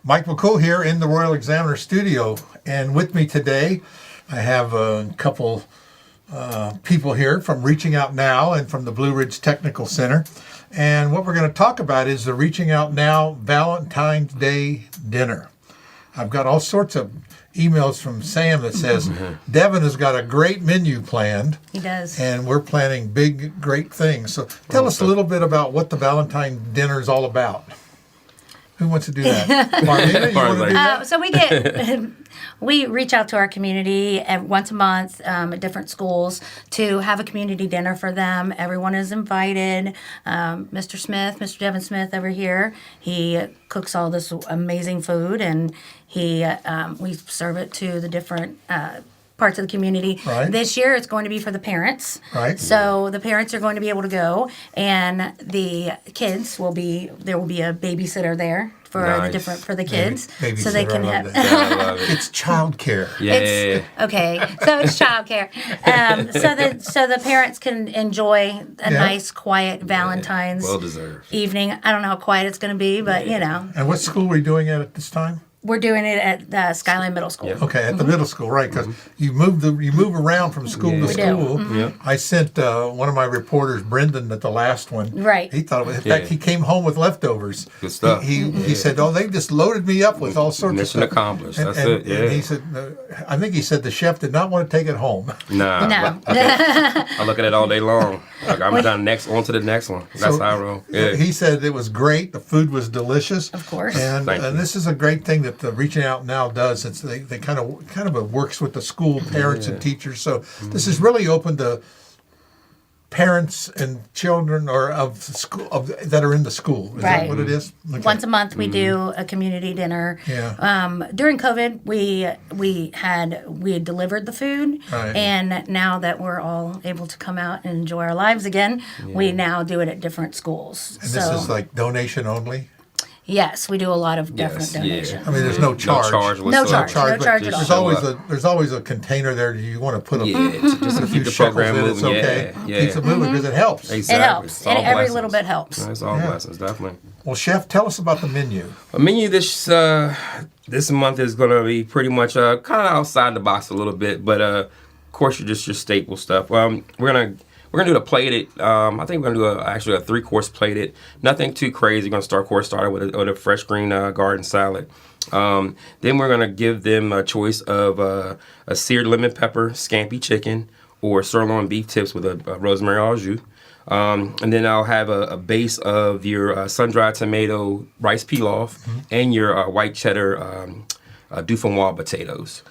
Mike McCool here in the Royal Examiner studio, and with me today I have a couple people here from Reaching Out Now and from the Blue Ridge Technical Center, and what we're going to talk about is the Reaching Out Now Valentine's Day dinner. I've got all sorts of emails from Sam that says Devon has got a great menu planned. He does. And we're planning big, great things. So tell us a little bit about what the Valentine dinner is all about. Who wants to do that? Marlena, you want to do that? So we reach out to our community once a month at different schools to have a community dinner for them. Everyone is invited. Mr. Smith, Mr. Devon Smith over here, he cooks all this amazing food, and we serve it to the different parts of the community. Right. This year it's going to be for the parents. Right. So the parents are going to be able to go, and the kids there will be a babysitter there for the kids. So they can have it's childcare. Okay. So it's childcare. So the parents can enjoy a nice quiet Valentine's evening. I don't know how quiet it's going to be, but you know. And what school are we doing at this time? We're doing it at the Skyline Middle School. Yeah. Okay, at the middle school, right? Because you move around from school to school. I sent one of my reporters, Brendan, at the last one. Right. He thought, in fact, he came home with leftovers. Good stuff. He said, "Oh, they just loaded me up with all sorts of stuff." Mission accomplished. That's it. Yeah. And he said, I think he said the chef did not want to take it home. Nah. No. I look at it all day long. Like I'm done on to the next one. That's how I roll. Yeah. He said it was great. The food was delicious. Of course. And this is a great thing that the Reaching Out Now does. It's they kind of works with the school parents and teachers. So this is really open to parents and children or of school that are in the school. Is that what it is? Okay. Once a month we do a community dinner. Yeah. During COVID we had delivered the food, and now that we're all able to come out and enjoy our lives again, we now do it at different schools. And this is like donation only? Yes, we do a lot of different donations. I mean, there's no charge. No charge at all. There's always a container there. You want to put a just to keep the program moving. It's okay. Keeps it moving because it helps. Exactly. It helps. And every little bit helps. It's all blessings, definitely. Well, Chef, tell us about the menu. The menu this month is going to be pretty much kind of outside the box a little bit, but of course, your staple stuff. We're gonna do the plated. I think we're gonna do actually a 3-course plated. Nothing too crazy. We're gonna start with a fresh green garden salad. Then we're gonna give them a choice of a seared lemon pepper scampi chicken or sirloin beef tips with a rosemary au jus. And then I'll have a base of your sun-dried tomato rice pilaf and your white cheddar dauphinoise potatoes,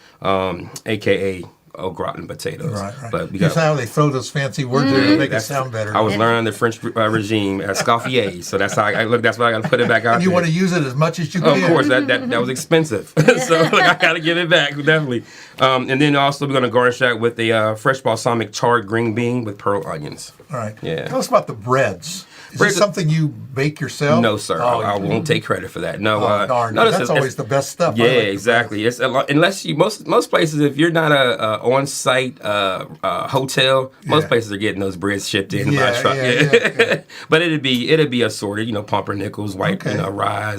aka au gratin potatoes. Right. But That's how they throw those fancy words there to make it sound better. I was learning the French regime at Scoffier, so that's how I look. That's why I got to put it back out. And you want to use it as much as you can. Of course, that was expensive, so I got to give it back definitely. And then also we're going to garnish that with a fresh balsamic charred green bean with pearl onions. All right. Yeah. Tell us about the breads. Is this something you bake yourself? No, sir. I won't take credit for that. No. Darn. That's always the best stuff. Yeah, exactly. It's unless you most places, if you're not a on-site hotel, most places are getting those breads shipped in by truck. Yeah. But it'd be assorted. Pumpernickels, white rye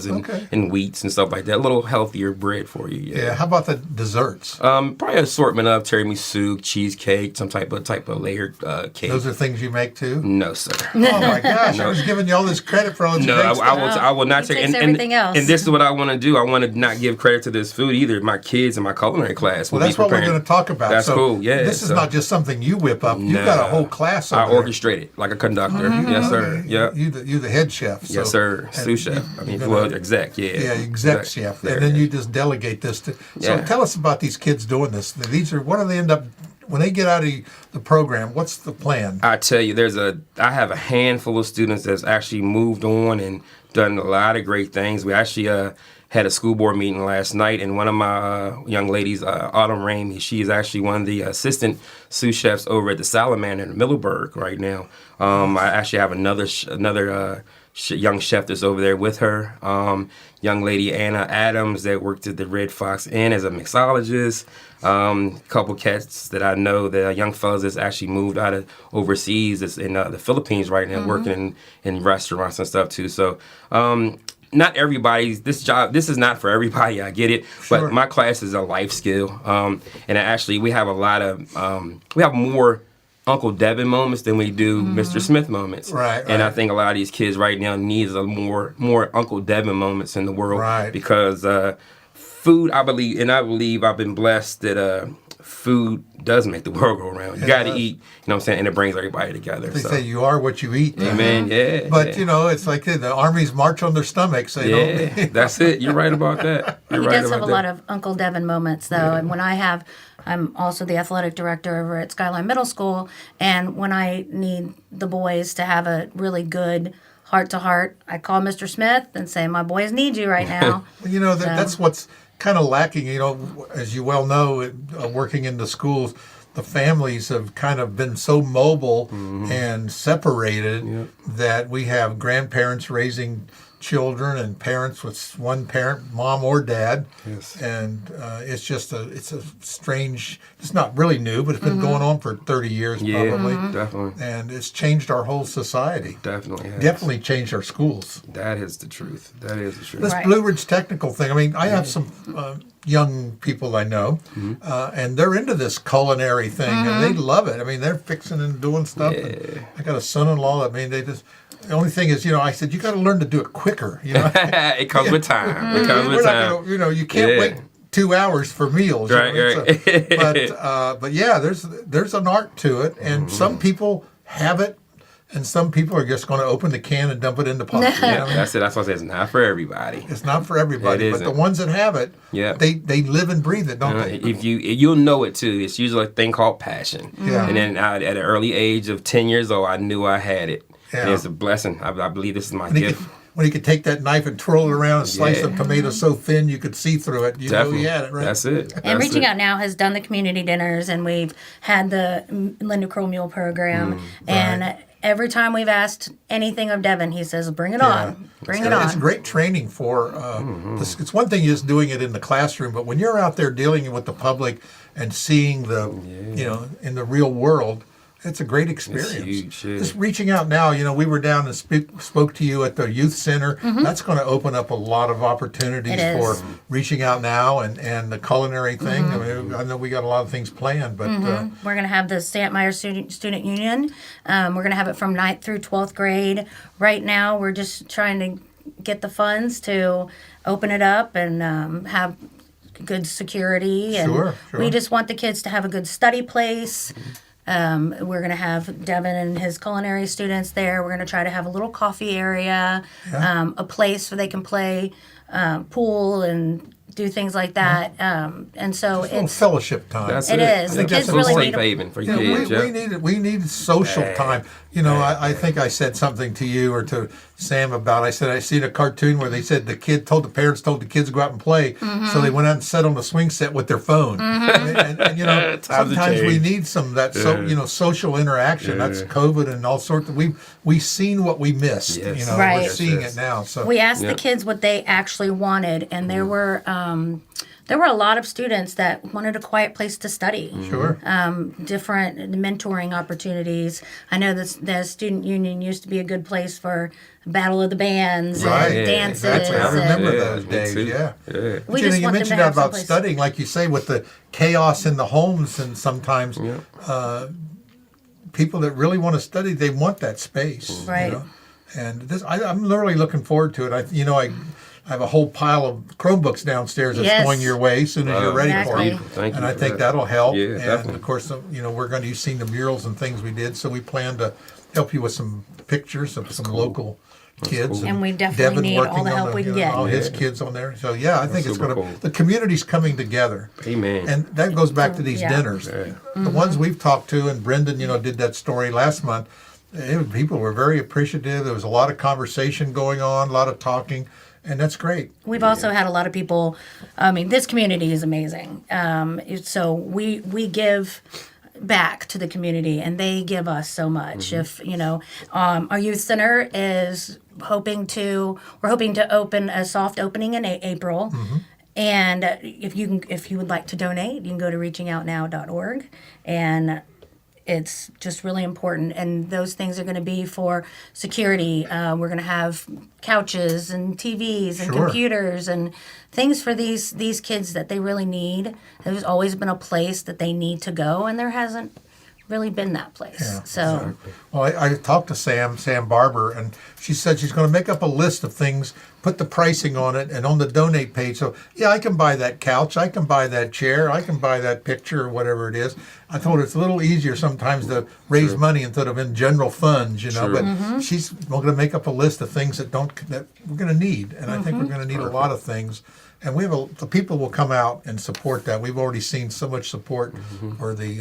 and wheats and stuff like that. A little healthier bread for you. Yeah. How about the desserts? Probably an assortment of tiramisu, cheesecake, some type of layered cake. Those are things you make too? No, sir. Oh my gosh. I was giving you all this credit for all this great stuff. I will not take everything else. And this is what I want to do. I want to not give credit to this food either. My kids in my culinary class. Well, that's what we're going to talk about. That's cool. Yeah. This is not just something you whip up. You've got a whole class over there. I orchestrate it like a conductor. Yes, sir. Yeah. You the head chef. Yes, sir. Sous chef. Exec. Yeah. Yeah, exec chef. And then you just delegate this to. So tell us about these kids doing this. What do they end up? When they get out of the program, what's the plan? I tell you, I have a handful of students that's actually moved on and done a lot of great things. We actually had a school board meeting last night, and one of my young ladies, Autumn Ramey, she is actually one of the assistant sous chefs over at the Salamander in Middleburg right now. I actually have another young chef that's over there with her. Young lady Anna Adams that worked at the Red Fox Inn as a mixologist. Couple cats that I know, that young fellas that's actually moved out of overseas, that's in the Philippines right now, working in restaurants and stuff too. So not everybody's this job. This is not for everybody. I get it, Sure. but my class is a life skill. And actually, we have a lot of we have more Uncle Devon moments than we do Mr. Smith moments. Right, And I right. think a lot of these kids right now needs a more Uncle Devon moments in the world. Right. Because food, I believe I've been blessed that food does make the world go around. You It got to does. eat, you know what I'm saying, and it brings everybody together. They so. say you are what you eat. Amen. Yeah. But yeah. you know, it's like the armies march on their stomachs. They Yeah, don't. that's it. You're right about that. You're He right does have about a that. lot of Uncle Devon moments, though. And when I'm also the athletic director over at Skyline Middle School, and when I need the boys to have a really good heart-to-heart, I call Mr. Smith and say, my boys need you right now. You know, that's what's kind of lacking. You know, as you well know, working in the schools, the families have kind of been so mobile and separated that we have grandparents raising children and parents with one parent, mom or dad. Yes. And it's just it's a strange, it's not really new, but it's been going on for 30 years Yeah, probably. definitely. And it's changed our whole society. Definitely has. Definitely changed our schools. That is the truth. That is the truth. This Right. Blue Ridge technical thing, I mean, I have some young people I know, and they're into this culinary thing, and they love it. I mean, they're fixing and doing stuff. And I got a son-in-law, I mean, they just, the only thing is, you know, I said, you got to learn to do it quicker, you know. It comes with time. It comes We're with not time. gonna, you know, you can't Yeah. wait 2 hours for meals. you Right, know, right. but yeah, there's an art to it, and some people have it, and some people are just going to open the can and dump it in the pot. You know? That's it. That's what I say. It's not for everybody. It's not for everybody, It but the isn't. ones that have it, Yeah. they live and breathe it, don't they? If you'll know it too. It's usually a thing called passion. Yeah. And then at an early age of 10 years old, I knew I had it. Yeah. And it's a blessing. I believe this is my When he, gift. could, when he could take that knife and twirl it around and slice Yeah. the tomato so thin you could see through it, you know Definitely. he had it, right? That's it. And That's Reaching it. Out Now has done the community dinners, and we've had the Linda Kroll Mule program. And every time we've asked anything of Devin, he says, bring it on. Bring it It's on. great training for. It's one thing just doing it in the classroom, but when you're out there dealing with the public and seeing the, you know, in the real world, it's a great experience. huge, yeah. Just Reaching Out Now, you know, we were down and spoke to you at the youth center. That's going to open up a lot of opportunities It is. for Reaching Out Now and the culinary thing. I mean, I know we got a lot of things planned, but We're going to have the St. Myers Student Union. We're going to have it from 9th through 12th grade. Right now, we're just trying to get the funds to open it up and have good security. And Sure. we just want the kids to have a good study place. We're going to have Devin and his culinary students there. We're going to try to have a little coffee area, a place where they can play pool and do things like that. And so a little it's fellowship time. That's It it. is. I The think kids that's a really safe need 'em. haven for You know, kids. we need social time. You know, I think I said something to you or to Sam about. I said I seen a cartoon where they said the parents told the kids to go out and play, so they went out and sat on the swing set with their phone. And, you know, Times have sometimes we changed. need some of that social interaction. That's COVID and all sorts of. We've seen what we missed. Yes. You know, Right. we're seeing Yes. it now. So we asked Yeah. the kids what they actually wanted, and there were a lot of students that wanted a quiet place to study. sure. Different mentoring opportunities. I know the student union used to be a good place for battle of the bands Right. and dances. Exactly. I and remember Yeah, those me days. too. Yeah. Yeah. We You know, just you want them mentioned to have about someplace. studying, like you say, with the chaos in the homes, and sometimes people that really want to study, they want that space. Right. You know? And this, I'm literally looking forward to it. I have a whole pile of Chromebooks downstairs that's Yes. going your way as soon as you're ready Exactly. for it. Thank you And I for think that. that'll help. Yeah, and definitely. of course, you know, we're going to use seeing the murals and things we did, so we plan to help you with some pictures of some local kids. cool. And we definitely Devin need all working the on help we can get. all his Yeah. kids on there. So yeah, I think it's super going to. cool. The community's coming together. Amen. And that goes back to these Yeah. dinners. Yeah. The ones we've talked to, and Brendan, you know, did that story last month. People were very appreciative. There was a lot of conversation going on, a lot of talking, and that's great. We've also had a lot of people. I mean, this community is amazing. So we give back to the community, and they give us so much. If you know, our youth center is we're hoping to open a soft opening in April. And if you would like to donate, you can go to reachingoutnow.org, and it's just really important. And those things are going to be for security. We're going to have couches and TVs and Sure. computers and things for these kids that they really need. There's always been a place that they need to go, and there hasn't really been that place. Yeah, So Well, I talked to Sam Barber, and she said she's going to make up a list of things, put the pricing on it, and on the donate page. So, yeah, I can buy that couch, I can buy that chair, I can buy that picture or whatever it is. I told her it's a little easier sometimes to raise money instead of in general funds, you know. Sure. But she's going to make up a list of things that we're going to need, and I think we're going to need a lot of things. And the people will come out and support that. We've already seen so much support for the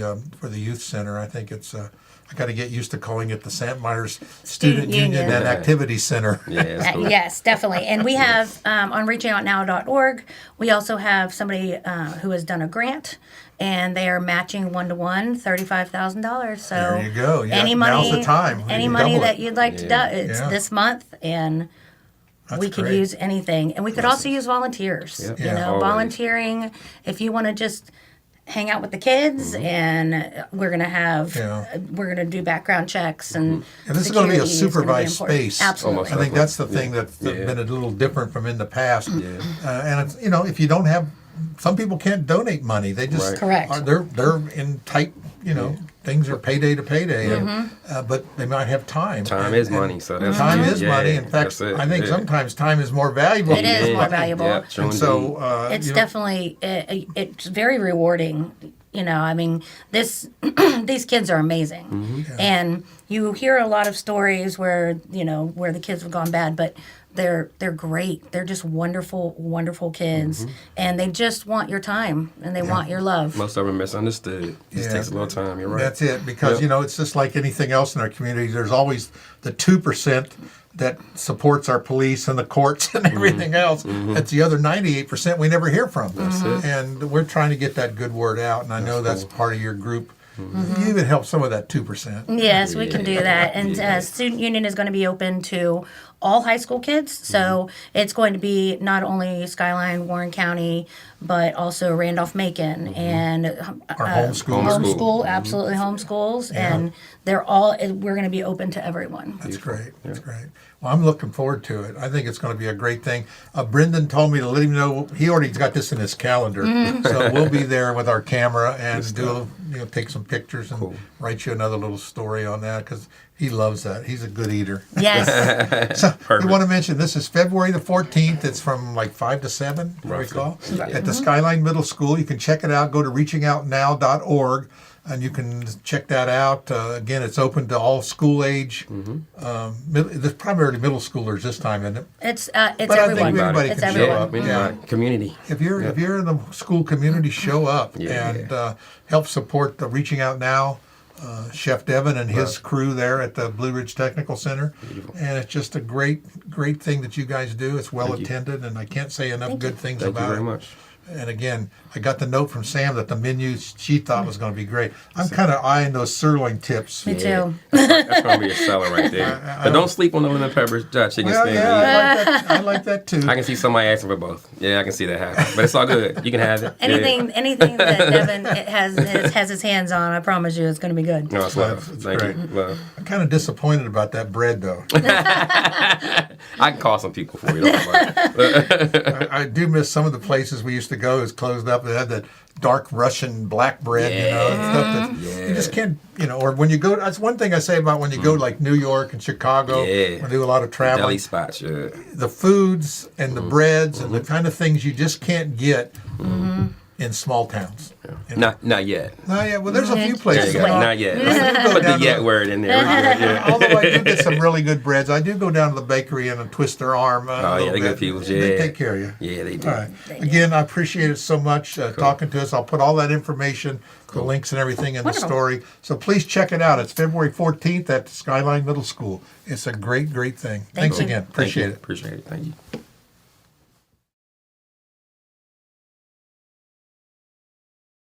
youth center. I think it's. I got to get used to calling it the St. Myers Student Union and Activity Center. Yeah, it's cool. Yes, definitely. And we have on reachingoutnow.org, we also have somebody who has done a grant, and they are matching 1-to-1 $35,000. So There you go. Yeah, any money, now's the time. any You money double that it. you'd like to do, it's Yeah. this month, and we could great. use anything. And we could also use volunteers. Yep. You Yeah. know, Always. volunteering. If you want to just hang out with the kids, and we're gonna do background checks and this is going to be a security is gonna be supervised important. space. Absolutely. Almost I think that's the thing that's Yeah. been a little different from in the past. Yeah. And it's, if you don't have, some people can't donate money. They just Right. Correct. they're in tight. Things are payday to payday, but they might have time. Time is money, so that's Time true. is Yeah, money. In fact, that's it. I think Yeah. sometimes time is more valuable. It is than more money. valuable. Yeah, true And indeed. so It's you know, definitely it's very rewarding. I mean, these kids are amazing, and you hear a lot of stories where the kids have gone bad, but they're great. They're just wonderful, wonderful kids, and they just want your time and they want your love. Most of them misunderstood. Just Yeah. takes a little time. You're right. That's it, because Yep. it's just like anything else in our community. There's always the 2% that supports our police and the courts and everything else. That's the other 98% we never hear from. That's it. And we're trying to get that good word out, and I know that's part of your group. You even help some of that 2%. Yes, we can do that. And Yeah. Student Union is going to be open to all high school kids. So it's going to be not only Skyline, Warren County, but also Randolph-Macon and Our homeschool. homeschool, absolutely homeschools. And we're going to be open to everyone. That's great. That's great. Well, I'm looking forward to it. I think it's going to be a great thing. Brendan told me to let him know he already got this in his calendar, so we'll be there with our camera and take some pictures and write you another little story on that, because he loves that. He's a good eater. Yes. So Perfect. we want to mention this is February the 14th. It's from like 5 to 7, I recall, at the Skyline Middle School. You can check it out. Go to reachingoutnow.org. And you can check that out. Again, it's open to all school age. There's primarily middle schoolers this time, isn't it? It's But I think everyone. everybody It's can show everyone. up. Yeah. Community. If you're in the school community, show up and help support the Reaching Out Now. Chef Devon and his crew there at the Blue Ridge Technical Center. And it's just a great thing that you guys do. It's well attended, and I can't say enough good things Thank you about very it. much. And again, I got the note from Sam that the menu she thought was going to be great. I'm kind of eyeing those sirloin tips. Me too. That's going to be a seller right there. But don't sleep on the lemon pepper chicken Well, spin. yeah, I like that too. I can see somebody asking for both. Yeah, I can see that happen. But it's all good. You can have it. Anything that Devin has his hands on, I promise you, it's going to be good. No, it's love. It's Thank great. you. Love. I'm kind of disappointed about that bread, though. I can call some people for you. Don't worry about it. I do miss some of the places we used to go. It's closed up. They had that dark Russian black bread, and stuff that you just can't, or when you go, that's one thing I say about when you go like New York and Chicago, Yeah. we do a lot of traveling. Deli spots, yeah. The foods and the breads and the kind of things you just can't get in small towns. Not yet. Oh, yeah, well, there's a few There places. you go. you know. Not yet. I do go Put the down to yet word in there. We're good, yeah. Although I do get some really good breads, I do go down to the bakery and twist their arm. Oh, yeah, little they good bit. people, They yeah. take care of you. Yeah, they do. All right. Again, I appreciate it so much talking to us. I'll put all that information, the links and everything in Wonderful. the story. So please check it out. It's February 14th at Skyline Middle School. It's a great thing. Thanks you. again. Thank Appreciate you. it. Appreciate it. Thank you.